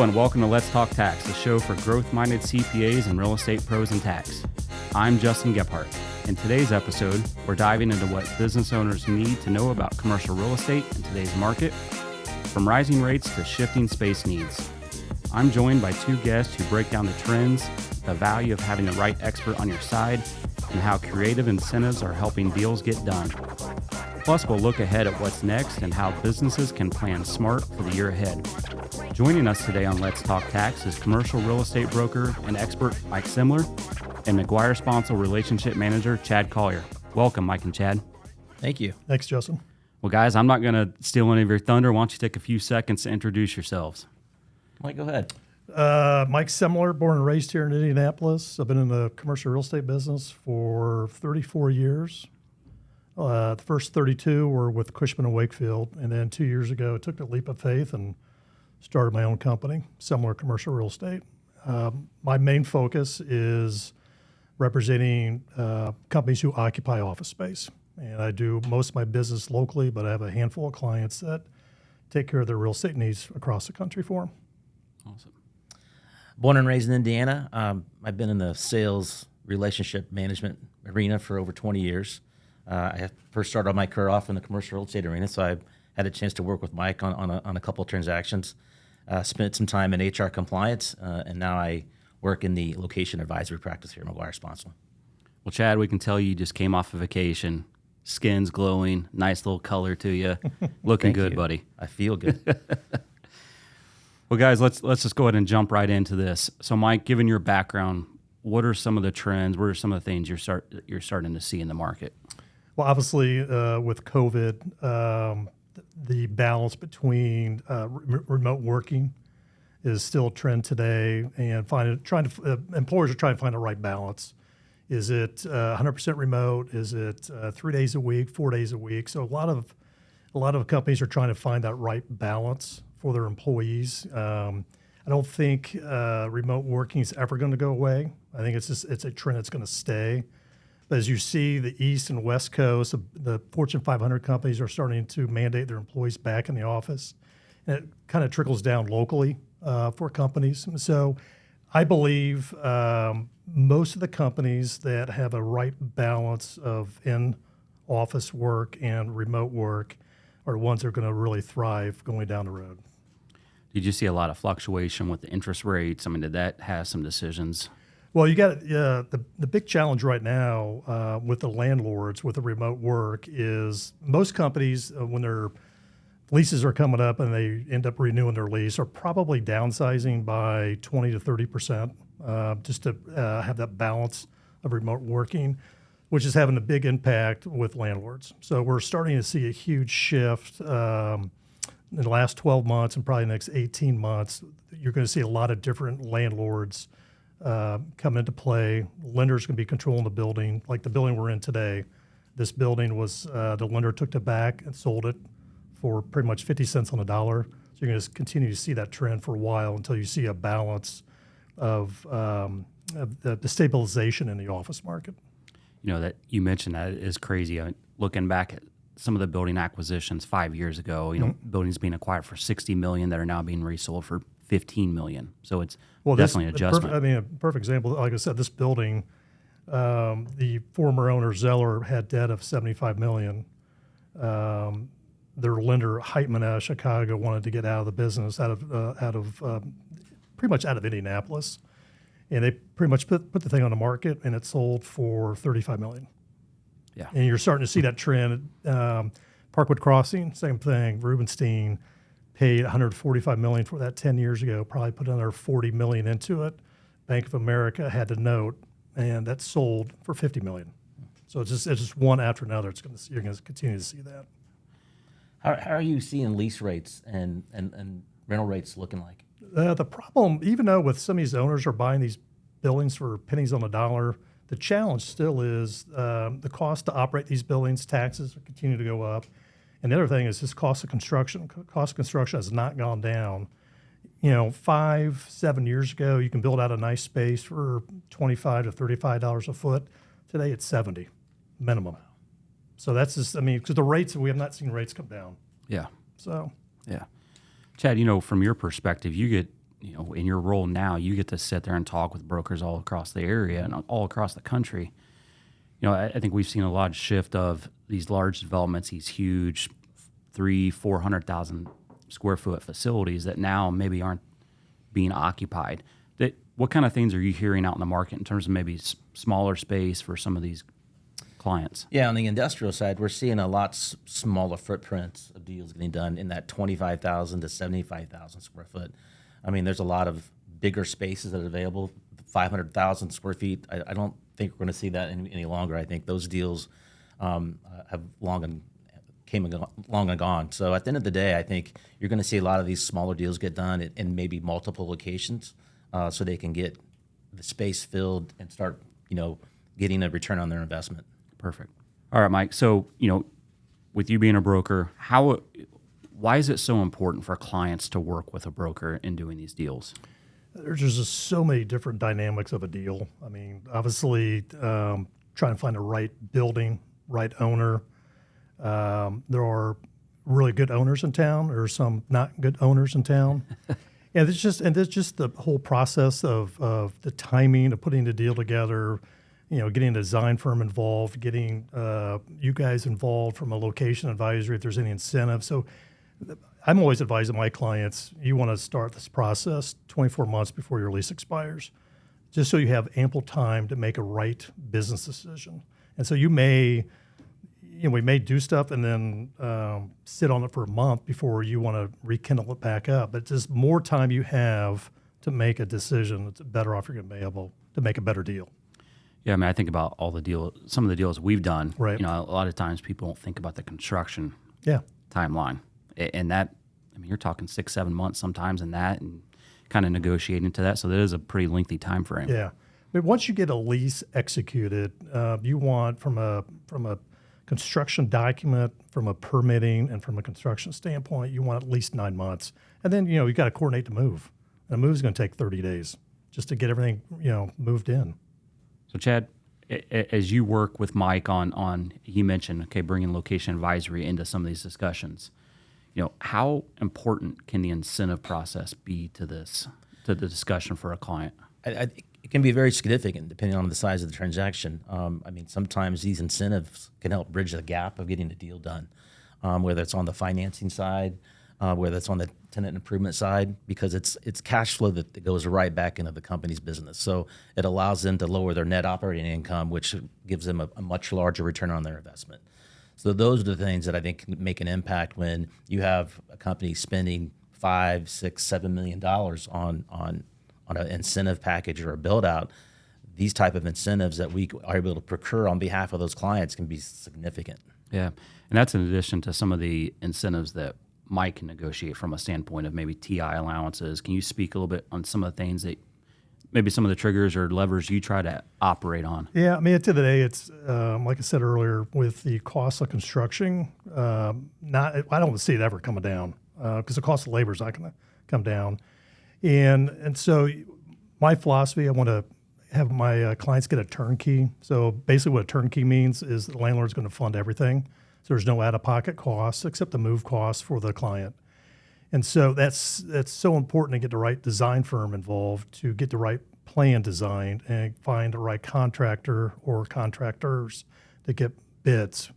and welcome to Let's Talk Tax, the show for growth-minded CPAs and real estate pros in tax. I'm Justin Gephart. In today's episode, we're diving into what business owners need to know about commercial real estate in today's market, from rising rates to shifting space needs. I'm joined by two guests who break down the trends, the value of having the right expert on your side, and how creative incentives are helping deals get done. Plus, we'll look ahead at what's next and how businesses can plan smart for the year ahead. Joining us today on Let's Talk Tax is commercial real estate broker and expert Mike Semler and McGuire Sponsel relationship manager Chad Collier. Welcome, Mike and Chad. Thank you. Thanks, Justin. Well, guys, I'm not going to steal any of your thunder. Why don't you take a few seconds to introduce yourselves? Mike, go ahead. Mike Semler, born and raised here in Indianapolis. I've been in the commercial real estate business for 34 years. The first 32 were with Cushman & Wakefield, and then 2 years ago, I took the leap of faith and started my own company, Semler Commercial Real Estate. My main focus is representing companies who occupy office space, and I do most of my business locally, but I have a handful of clients that take care of their real estate needs across the country for them. Awesome. Born and raised in Indiana. I've been in the sales relationship management arena for over 20 years. I first started my career off in the commercial real estate arena, so I had a chance to work with Mike on a couple of transactions. Spent some time in HR compliance, and now I work in the location advisory practice here at McGuire Sponsel. Well, Chad, we can tell you just came off a vacation. Skin's glowing, nice little color to you. Looking good, you. buddy. I feel good. Well, guys, let's just go ahead and jump right into this. So, Mike, given your background, what are some of the trends? What are some of the things you're starting to see in the market? Well, obviously, with COVID, the balance between remote working is still a trend today, and employers are trying to find the right balance. Is it 100% remote? Is it 3 days a week, 4 days a week? So a lot of companies are trying to find that right balance for their employees. I don't think remote working is ever going to go away. I think it's a trend that's going to stay. But as you see, the East and West Coast, the Fortune 500 companies are starting to mandate their employees back in the office. And it kind of trickles down locally for companies. So I believe most of the companies that have a right balance of in-office work and remote work are the ones that are going to really thrive going down the road. Did you see a lot of fluctuation with the interest rates? I mean, did that have some decisions? Well, you got the big challenge right now with the landlords with the remote work is most companies, when their leases are coming up and they end up renewing their lease, are probably downsizing by 20 to 30% just to have that balance of remote working, which is having a big impact with landlords. So we're starting to see a huge shift in the last 12 months and probably the next 18 months. You're going to see a lot of different landlords come into play. Lenders can be controlling the building, like the building we're in today. This building was the lender took it back and sold it for pretty much 50 cents on the dollar. So you're going to continue to see that trend for a while until you see a balance of the stabilization in the office market. You know, that you mentioned that is crazy. I mean, looking back at some of the building acquisitions 5 years ago, buildings being acquired for $60 million that are now being resold for $15 million. So it's definitely an adjustment. A perfect example, like I said, this building, the former owner, Zeller, had debt of $75 million. Their lender, Heitman out of Chicago, wanted to get out of the business, pretty much out of Indianapolis. And they pretty much put the thing on the market, and it sold for $35 million. Yeah. And you're starting to see that trend. Parkwood Crossing, same thing. Rubenstein paid $145 million for that 10 years ago, probably put another $40 million into it. Bank of America had the note, and that sold for $50 million. So it's just one after another. You're going to continue to see that. How are you seeing lease rates and rental rates looking like? The problem, even though with some of these owners are buying these buildings for pennies on the dollar, the challenge still is the cost to operate these buildings. Taxes continue to go up. And the other thing is this cost of construction. Cost of construction has not gone down. 5-7 years ago, you can build out a nice space for $25 to $35 a foot. Today, it's $70 minimum. So that's just, because the rates, we have not seen rates come down. Yeah. So. Yeah. Chad, from your perspective, you get, in your role now, you get to sit there and talk with brokers all across the area and all across the country. I think we've seen a large shift of these large developments, these huge 300,000-400,000 square foot facilities that now maybe aren't being occupied. What kind of things are you hearing out in the market in terms of maybe smaller space for some of these clients? Yeah, on the industrial side, we're seeing a lot smaller footprints of deals getting done in that 25,000 to 75,000 square foot. I mean, there's a lot of bigger spaces that are available, 500,000 square feet. I don't think we're going to see that any longer. I think those deals have long and gone. So at the end of the day, I think you're going to see a lot of these smaller deals get done in maybe multiple locations, so they can get the space filled and start, getting a return on their investment. Perfect. All right, Mike. So, with you being a broker, why is it so important for clients to work with a broker in doing these deals? There's just so many different dynamics of a deal. I mean, obviously, trying to find the right building, right owner. There are really good owners in town. There are some not good owners in town. And it's just the whole process of the timing of putting the deal together, getting a design firm involved, getting you guys involved from a location advisory if there's any incentive. So I'm always advising my clients, you want to start this process 24 months before your lease expires, just so you have ample time to make a right business decision. And so we may do stuff and then sit on it for a month before you want to rekindle it back up. But just more time you have to make a decision, it's better off you're going to be able to make a better deal. Yeah, I mean, I think about some of the deals we've done. Right. A lot of times people don't think about the construction Yeah. timeline. And that, you're talking 6-7 months sometimes in that, and kind of negotiating to that. So that is a pretty lengthy time frame. Yeah. But once you get a lease executed, you want from a construction document, from a permitting, and from a construction standpoint, you want at least 9 months. And then, you got to coordinate the move. And the move is going to take 30 days just to get everything, moved in. So Chad, as you work with Mike on he mentioned, bringing location advisory into some of these discussions, how important can the incentive process be to the discussion for a client? I think it can be very significant depending on the size of the transaction. Sometimes these incentives can help bridge the gap of getting the deal done, whether it's on the financing side, whether it's on the tenant improvement side, because it's cash flow that goes right back into the company's business. So it allows them to lower their net operating income, which gives them a much larger return on their investment. So those are the things that I think can make an impact when you have a company spending $5, $6, $7 million on an incentive package or a build out. These type of incentives that we are able to procure on behalf of those clients can be significant. Yeah, and that's in addition to some of the incentives that Mike can negotiate from a standpoint of maybe TI allowances. Can you speak a little bit on some of the things that maybe some of the triggers or levers you try to operate on? Yeah, at the end of the day, it's like I said earlier, with the cost of construction, I don't see it ever coming down because the cost of labor is not going to come down. And so my philosophy, I want to have my clients get a turnkey. So basically what a turnkey means is the landlord's going to fund everything. So there's no out-of-pocket costs except the move costs for the client. And so that's so important to get the right design firm involved, to get the right plan designed and find the right contractor or contractors to get bids.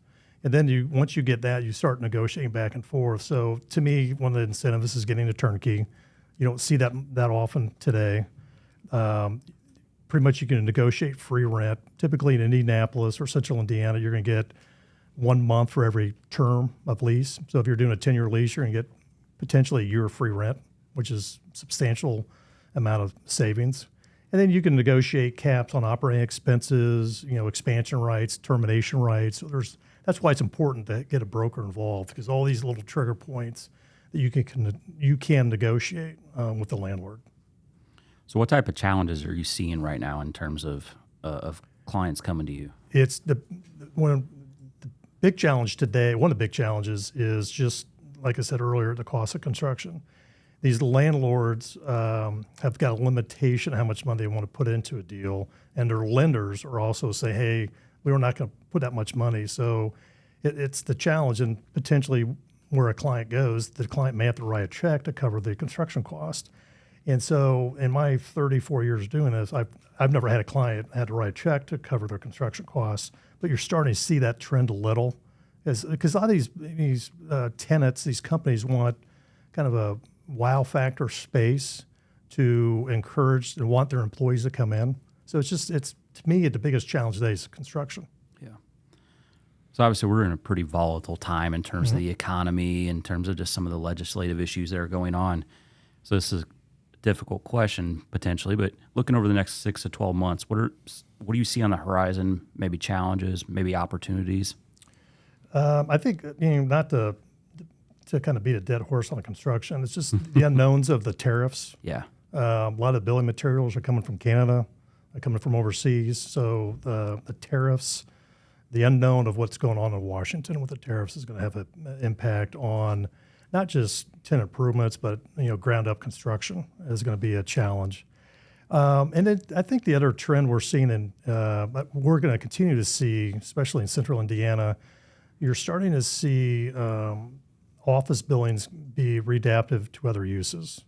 And then once you get that, you start negotiating back and forth. So to me, one of the incentives is getting a turnkey. You don't see that often today. Pretty much you can negotiate free rent. Typically in Indianapolis or Central Indiana, you're going to get 1 month for every term of lease. So if you're doing a 10-year lease, you're going to get potentially a year of free rent, which is a substantial amount of savings. And then you can negotiate caps on operating expenses, expansion rights, termination rights. So that's why it's important to get a broker involved, because all these little trigger points that you can negotiate with the landlord. So what type of challenges are you seeing right now in terms of clients coming to you? It's the big challenge today. One of the big challenges is just, like I said earlier, the cost of construction. These landlords have got a limitation how much money they want to put into a deal, and their lenders are also saying, hey, we're not going to put that much money. So it's the challenge, and potentially where a client goes, the client may have to write a check to cover the construction cost. And so in my 34 years doing this, I've never had a client had to write a check to cover their construction costs, but you're starting to see that trend a little, because a lot of these tenants, these companies want kind of a wow factor space to encourage and want their employees to come in. So it's to me, the biggest challenge today is construction. Yeah. So obviously we're in a pretty volatile time in terms of the economy, in terms of just some of the legislative issues that are going on. So this is a difficult question potentially, but looking over the next 6 to 12 months, what do you see on the horizon? Maybe challenges, maybe opportunities? I think, not to kind of beat a dead horse on the construction, it's just the unknowns of the tariffs. Yeah. A lot of building materials are coming from Canada, are coming from overseas. So the tariffs, the unknown of what's going on in Washington with the tariffs is going to have an impact on not just tenant improvements, but ground up construction is going to be a challenge. And then I think the other trend we're seeing, we're going to continue to see, especially in central Indiana, you're starting to see office buildings be readaptive to other uses.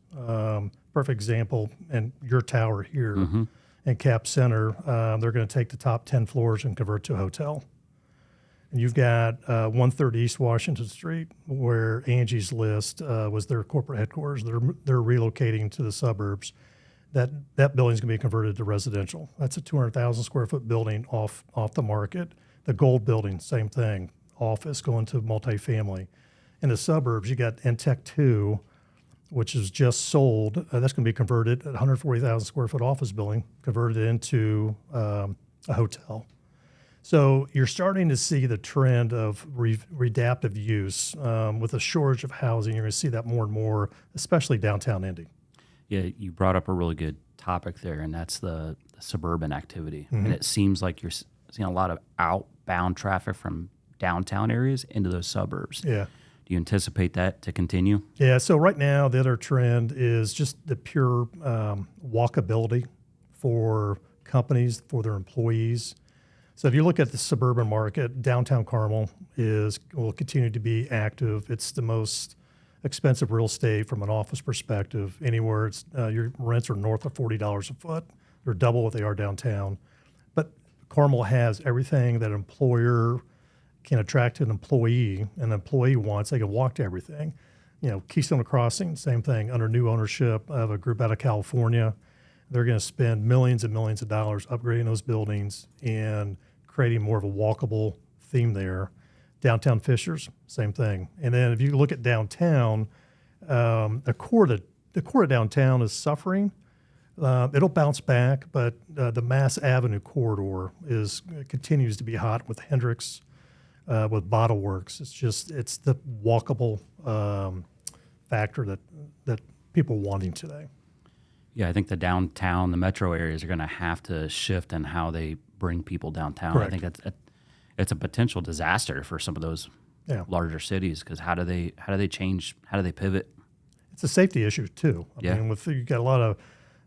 Perfect example, and your tower here in Cap Center, they're going to take the top 10 floors and convert to a hotel. And you've got 130 East Washington Street, where Angie's List was their corporate headquarters. They're relocating to the suburbs. That building's going to be converted to residential. That's a 200,000 square foot building off the market. The Gold Building, same thing, office going to multifamily. In the suburbs, you got Entech 2, which is just sold. That's going to be converted, a 140,000 square foot office building, converted into a hotel. So you're starting to see the trend of readaptive use with a shortage of housing. You're going to see that more and more, especially downtown Indy. Yeah, you brought up a really good topic there, and that's the suburban activity. And it seems like you're seeing a lot of outbound traffic from downtown areas into those suburbs. Yeah. Do you anticipate that to continue? Yeah, so right now the other trend is just the pure walkability for companies, for their employees. So if you look at the suburban market, downtown Carmel will continue to be active. It's the most expensive real estate from an office perspective. Anywhere your rents are north of $40 a foot. They're double what they are downtown. But Carmel has everything that an employer can attract an employee, and an employee wants. They can walk to everything. Keystone Crossing, same thing. Under new ownership of a group out of California, they're going to spend millions and millions of dollars upgrading those buildings and creating more of a walkable theme there. Downtown Fishers, same thing. And then if you look at downtown, the core of downtown is suffering. It'll bounce back, but the Mass Avenue corridor continues to be hot with Hendricks, with Bottle Works. It's the walkable factor that people are wanting today. Yeah, I think the downtown, the metro areas are going to have to shift in how they bring people downtown. Correct. I think it's a potential disaster for some of those larger cities, because how do they change? How do they pivot? It's a safety issue too. I mean, you got a lot of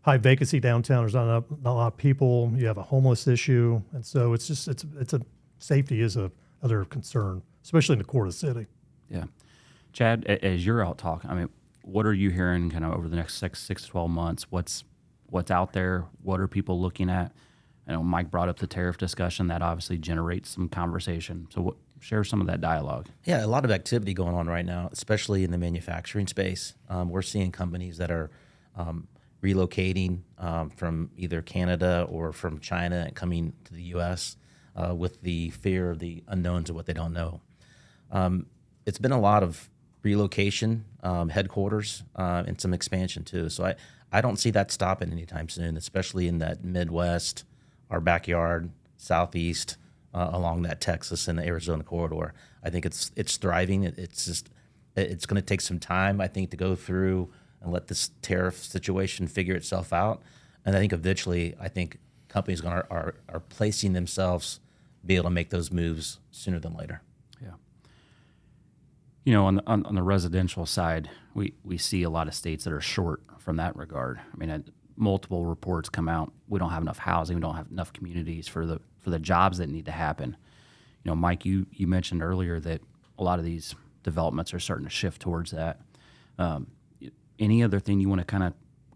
high vacancy downtown. There's not a lot of people. You have a homeless issue, and so it's a safety is a other concern, especially in the core of the city. Yeah, Chad, as you're out talking, I mean, what are you hearing kind of over the next 6 to 12 months? What's out there? What are people looking at? I know Mike brought up the tariff discussion. That obviously generates some conversation. So share some of that dialogue. Yeah, a lot of activity going on right now, especially in the manufacturing space. We're seeing companies that are relocating from either Canada or from China and coming to the U.S. With the fear of the unknowns of what they don't know. It's been a lot of relocation, headquarters, and some expansion too. So I don't see that stopping anytime soon, especially in that Midwest, our backyard, Southeast, along that Texas and the Arizona corridor. I think it's thriving. It's going to take some time, I think, to go through and let this tariff situation figure itself out. And I think eventually, companies are placing themselves be able to make those moves sooner than later. Yeah. On the residential side, we see a lot of states that are short from that regard. I mean, multiple reports come out. We don't have enough housing. We don't have enough communities for the jobs that need to happen. Mike, you mentioned earlier that a lot of these developments are starting to shift towards that. Any other thing you want to kind of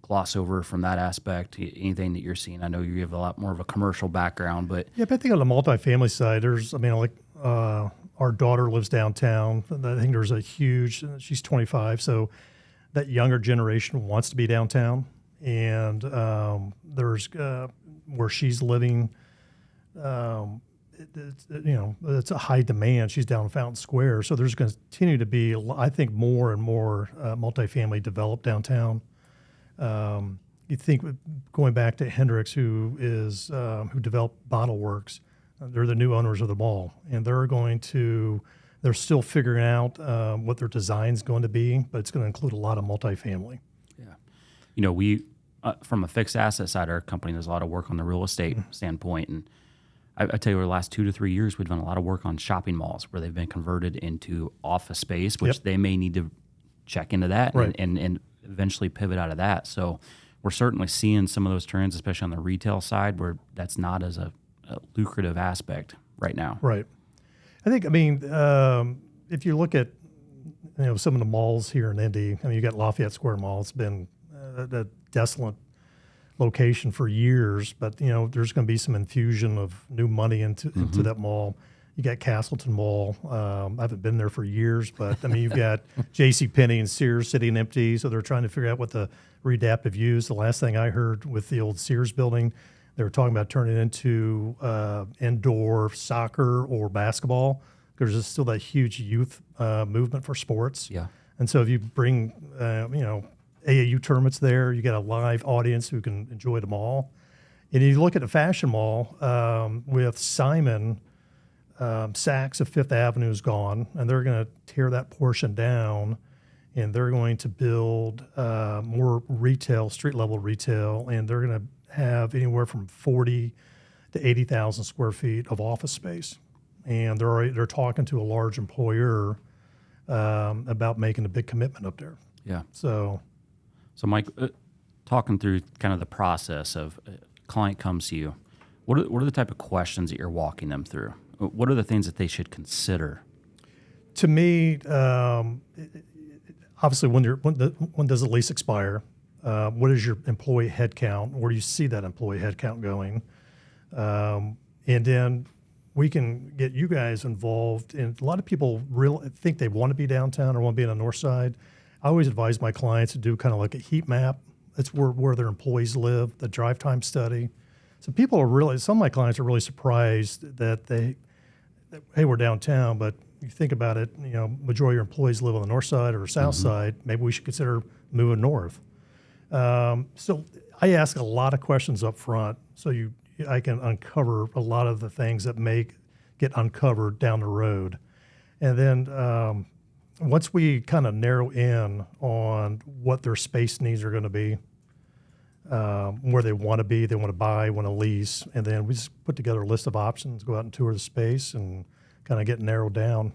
gloss over from that aspect? Anything that you're seeing? I know you have a lot more of a commercial background, but Yeah, but I think on the multifamily side, our daughter lives downtown. I think there's she's 25, so that younger generation wants to be downtown. And there's where she's living, it's a high demand. She's down in Fountain Square. So there's going to continue to be, I think, more and more multifamily developed downtown. You think going back to Hendricks, who developed Bottle Works, they're the new owners of the mall, and they're still figuring out what their design's going to be, but it's going to include a lot of multifamily. Yeah. We, from a fixed asset side of our company, there's a lot of work on the real estate standpoint. And I tell you, over the last 2 to 3 years, we've done a lot of work on shopping malls where they've been converted into office space, which they may need to check into that and eventually pivot out of that. So we're certainly seeing some of those trends, especially on the retail side, where that's not as a lucrative aspect right now. Right. If you look at some of the malls here in Indy, you got Lafayette Square Mall. It's been a desolate location for years, but there's going to be some infusion of new money into that mall. You got Castleton Mall. I haven't been there for years, but you've got JCPenney and Sears sitting empty, so they're trying to figure out what the readaptive use. The last thing I heard with the old Sears building, they were talking about turning it into indoor soccer or basketball, because there's still that huge youth movement for sports. Yeah. And so if you bring, AAU tournaments there, you got a live audience who can enjoy the mall. And if you look at the fashion mall with Simon, Saks of Fifth Avenue is gone, and they're going to tear that portion down, and they're going to build more retail, street-level retail, and they're going to have anywhere from 40 to 80,000 square feet of office space. And they're talking to a large employer about making a big commitment up there. Yeah. So Mike, talking through kind of the process of a client comes to you, what are the type of questions that you're walking them through? What are the things that they should consider? To me, obviously, when does the lease expire? What is your employee headcount? Where do you see that employee headcount going? And then we can get you guys involved. And a lot of people really think they want to be downtown or want to be on the north side. I always advise my clients to do kind of like a heat map. That's where their employees live, the drive time study. So some of my clients are really surprised that hey, we're downtown, but you think about it, majority of your employees live on the north side or south side. Maybe we should consider moving north. So I ask a lot of questions up front, so I can uncover a lot of the things that may get uncovered down the road. And then once we kind of narrow in on what their space needs are going to be, where they want to buy, want to lease, and then we just put together a list of options, go out and tour the space, and kind of get narrowed down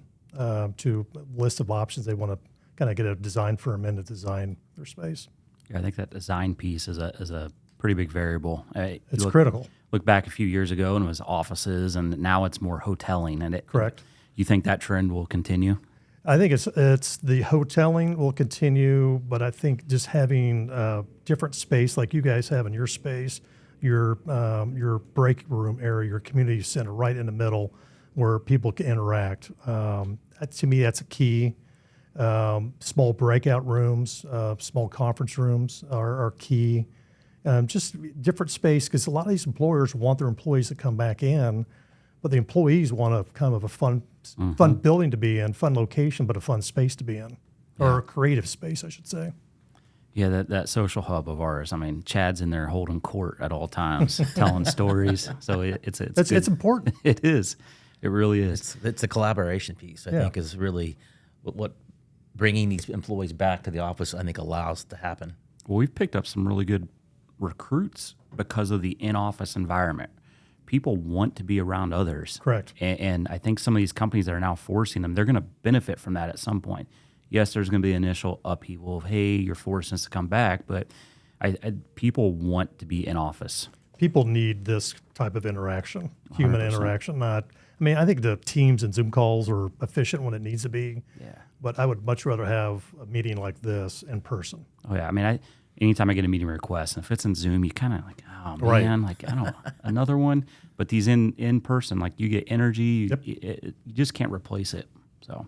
to a list of options they want to kind of get a design firm in to design their space. Yeah, I think that design piece is a pretty big variable. It's critical. Look back a few years ago, and it was offices, and now it's more hoteling. And correct. You think that trend will continue? I think it's the hoteling will continue, but I think just having different space like you guys have in your space, your break room area, your community center right in the middle where people can interact. To me, that's a key. Small breakout rooms, small conference rooms are key. Just different space, because a lot of these employers want their employees to come back in, but the employees want a kind of a fun building to be in, fun location, but a fun space to be in, or a creative space, I should say. Yeah, that social hub of ours. Chad's in there holding court at all times, telling stories. So it's important. It is. It really is. It's a collaboration piece, I think, is really what bringing these employees back to the office, I think, allows to happen. Well, we've picked up some really good recruits because of the in-office environment. People want to be around others. Correct. And I think some of these companies that are now forcing them, they're going to benefit from that at some point. Yes, there's going to be initial upheaval of, hey, you're forcing us to come back, but people want to be in office. People need this type of interaction, human 100%. Interaction. I think the Teams and Zoom calls are efficient when it needs to be. Yeah. But I would much rather have a meeting like this in person. Oh yeah, anytime I get a meeting request, and if it's in Zoom, you kind of like, oh Right. man, like I don't another one. But these in person, like you get energy, you just can't replace it. So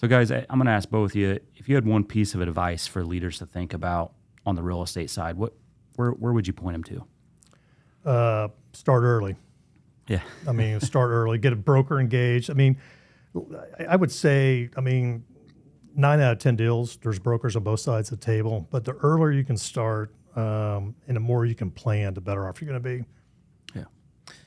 guys, I'm going to ask both of you, if you had one piece of advice for leaders to think about on the real estate side, where would you point them to? Start early. Yeah. I mean, start early, get a broker engaged. I mean, I would say, 9 out of 10 deals, there's brokers on both sides of the table. But the earlier you can start and the more you can plan, the better off you're going to be. Yeah.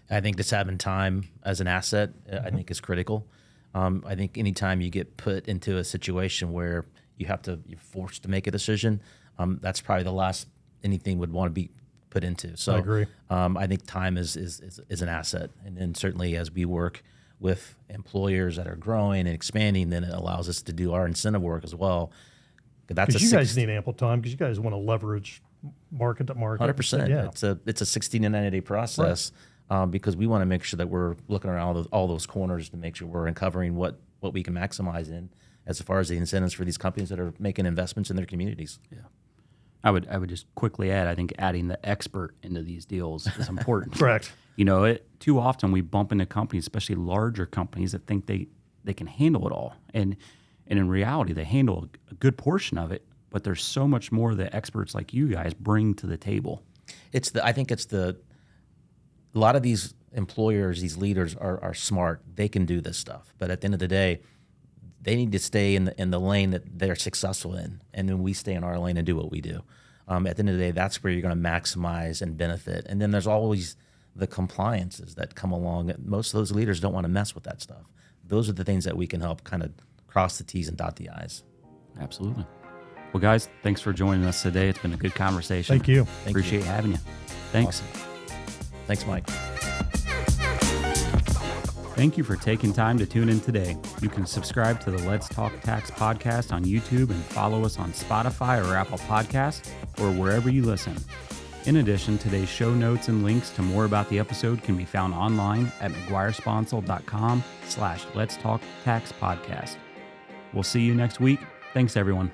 I think just having time as an asset, I think is critical. I think anytime you get put into a situation where you're forced to make a decision, that's probably the last anything would want to be put into. So I agree. I think time is an asset. And then certainly as we work with employers that are growing and expanding, then it allows us to do our incentive work as well. Because you guys need ample time because you guys want to leverage market to market. 100%. Yeah. It's a 60 to 90 day process. Right. Because we want to make sure that we're looking around all those corners to make sure we're uncovering what we can maximize in as far as the incentives for these companies that are making investments in their communities. Yeah. I would just quickly add, I think adding the expert into these deals is important. Correct. Too often we bump into companies, especially larger companies, that think they can handle it all. And in reality, they handle a good portion of it, but there's so much more that experts like you guys bring to the table. I think a lot of these employers, these leaders are smart. They can do this stuff. But at the end of the day, they need to stay in the lane that they're successful in. And then we stay in our lane and do what we do. At the end of the day, that's where you're going to maximize and benefit. And then there's always the compliances that come along. Most of those leaders don't want to mess with that stuff. Those are the things that we can help kind of cross the T's and dot the I's. Absolutely. Well, guys, thanks for joining us today. It's been a good conversation. Thank you. Appreciate having you. Thanks. Awesome. Thanks, Mike. Thank you for taking time to tune in today. You can subscribe to the Let's Talk Tax podcast on YouTube and follow us on Spotify or Apple Podcasts or wherever you listen. In addition, today's show notes and links to more about the episode can be found online at McGuireSponsel.com/Let's Talk Tax Podcast. We'll see you next week. Thanks, everyone.